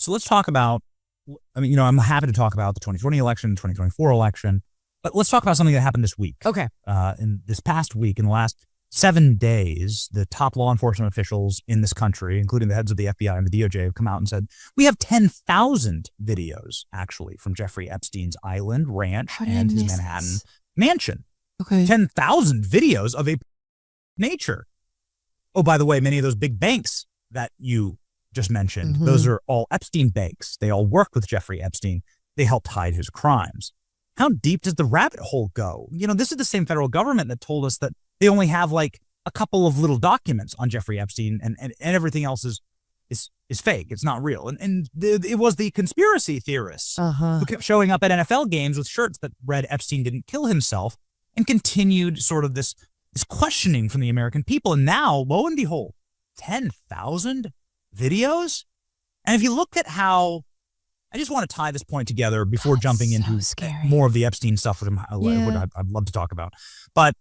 So let's talk about, I'm happy to talk about the 2020 election, 2024 election, but let's talk about something that happened this week. Okay. In this past week, in the last 7 days, the top law enforcement officials in this country, including the heads of the FBI and the DOJ, have come out and said, we have 10,000 videos, actually, from Jeffrey Epstein's island ranch and his Manhattan mansion. Okay. 10,000 videos of a nature. Oh, by the way, many of those big banks that you just mentioned, those are all Epstein banks. They all worked with Jeffrey Epstein. They helped hide his crimes. How deep does the rabbit hole go? This is the same federal government that told us that they only have like a couple of little documents on Jeffrey Epstein and everything else is fake. It's not real. And it was the conspiracy theorists who kept showing up at NFL games with shirts that read Epstein didn't kill himself and continued sort of this questioning from the American people. And now, lo and behold, 10,000 videos. And if you look at how, I just want to tie this point together before jumping into more of the Epstein stuff, which I'd love to talk about. But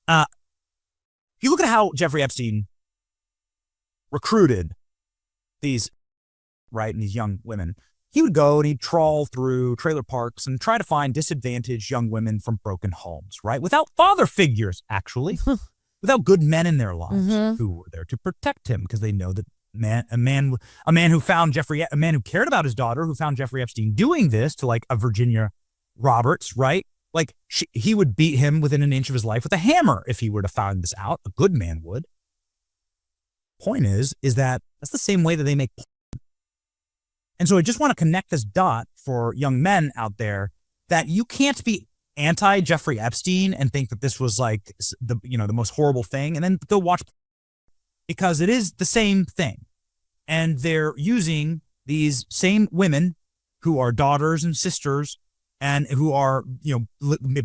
if you look at how Jeffrey Epstein recruited these young women, he would go and he'd trawl through trailer parks and try to find disadvantaged young women from broken homes, right? Without father figures, actually, without good men in their lives who were there to protect him, because they know that a man who cared about his daughter, who found Jeffrey Epstein doing this to like a Virginia Roberts, right? Like he would beat him within an inch of his life with a hammer if he were to find this out. A good man would. Point is that that's the same way that they make. And so I just want to connect this dot for young men out there that you can't be anti Jeffrey Epstein and think that this was like the most horrible thing and then go watch, because it is the same thing. And they're using these same women who are daughters and sisters and who are,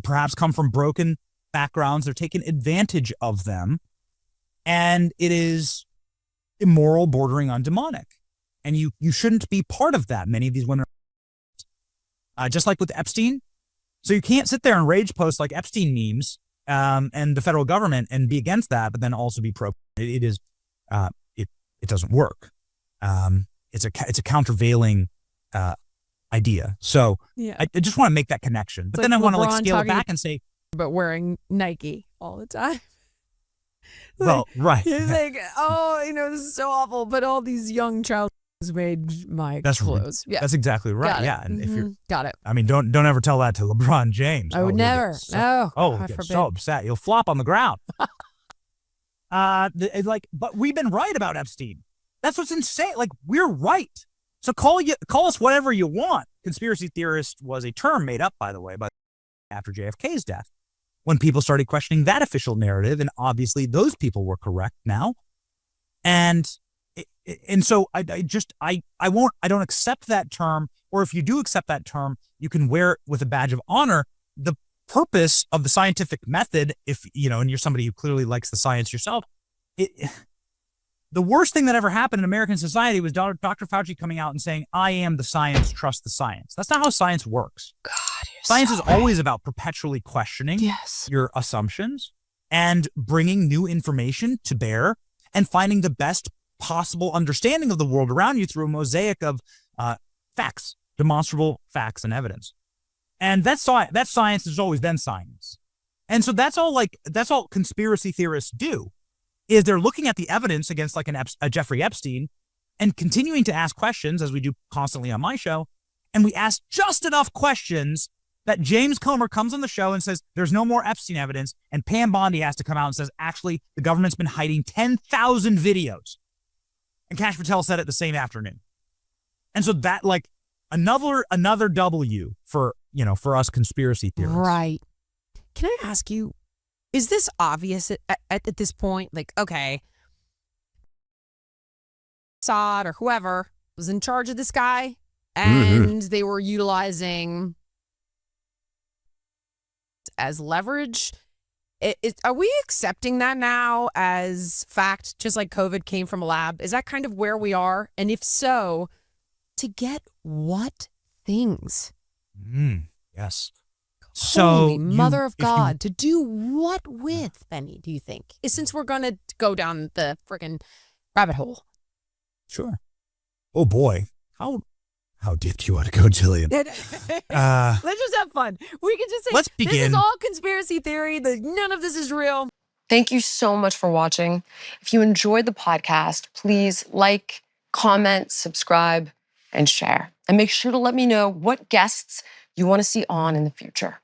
perhaps come from broken backgrounds. They're taking advantage of them. And it is immoral, bordering on demonic. And you shouldn't be part of that. Many of these women are just like with Epstein. So you can't sit there and rage post like Epstein memes and the federal government and be against that, but then also be pro. It doesn't work. It's a countervailing idea. So I just want to make that connection. But then I want to scale it back and say, but wearing Nike all the time. Well, right. He's like, this is so awful, but all these young child made my clothes. Yeah, that's exactly right. Yeah, and if you're got it, don't ever tell that to LeBron James. I would never. He'll get so upset. He'll flop on the ground. But we've been right about Epstein. That's what's insane. Like, we're right. So call us whatever you want. Conspiracy theorist was a term made up, by the way, after JFK's death, when people started questioning that official narrative, and obviously those people were correct now. And so I don't accept that term, or if you do accept that term, you can wear it with a badge of honor. The purpose of the scientific method, if and you're somebody who clearly likes the science yourself, the worst thing that ever happened in American society was Dr. Fauci coming out and saying, I am the science, trust the science. That's not how science works. God, science is always about perpetually questioning your assumptions and bringing new information to bear and finding the best possible understanding of the world around you through a mosaic of facts, demonstrable facts and evidence. And that science has always been science. And so that's all conspiracy theorists do, is they're looking at the evidence against like a Jeffrey Epstein and continuing to ask questions, as we do constantly on my show. And we ask just enough questions that James Comer comes on the show and says, there's no more Epstein evidence. And Pam Bondi has to come out and says, actually, the government's been hiding 10,000 videos. And Kash Patel said it the same afternoon. And so that, like, another W for us conspiracy theorists. Right. Can I ask you, is this obvious at this point? Like, okay, Assad or whoever was in charge of this guy, and they were utilizing as leverage. Are we accepting that now as fact, just like COVID came from a lab? Is that kind of where we are? And if so, to get what things? Yes. Holy Mother of God, to do what with, Benny, do you think? Since we're going to go down the freaking rabbit hole. Sure. Oh, boy. How How deep do you want to go, Jillian? Let's just have fun. We can just say, let's begin. This is all conspiracy theory. None of this is real. Thank you so much for watching. If you enjoyed the podcast, please like, comment, subscribe, and share. And make sure to let me know what guests you want to see on in the future.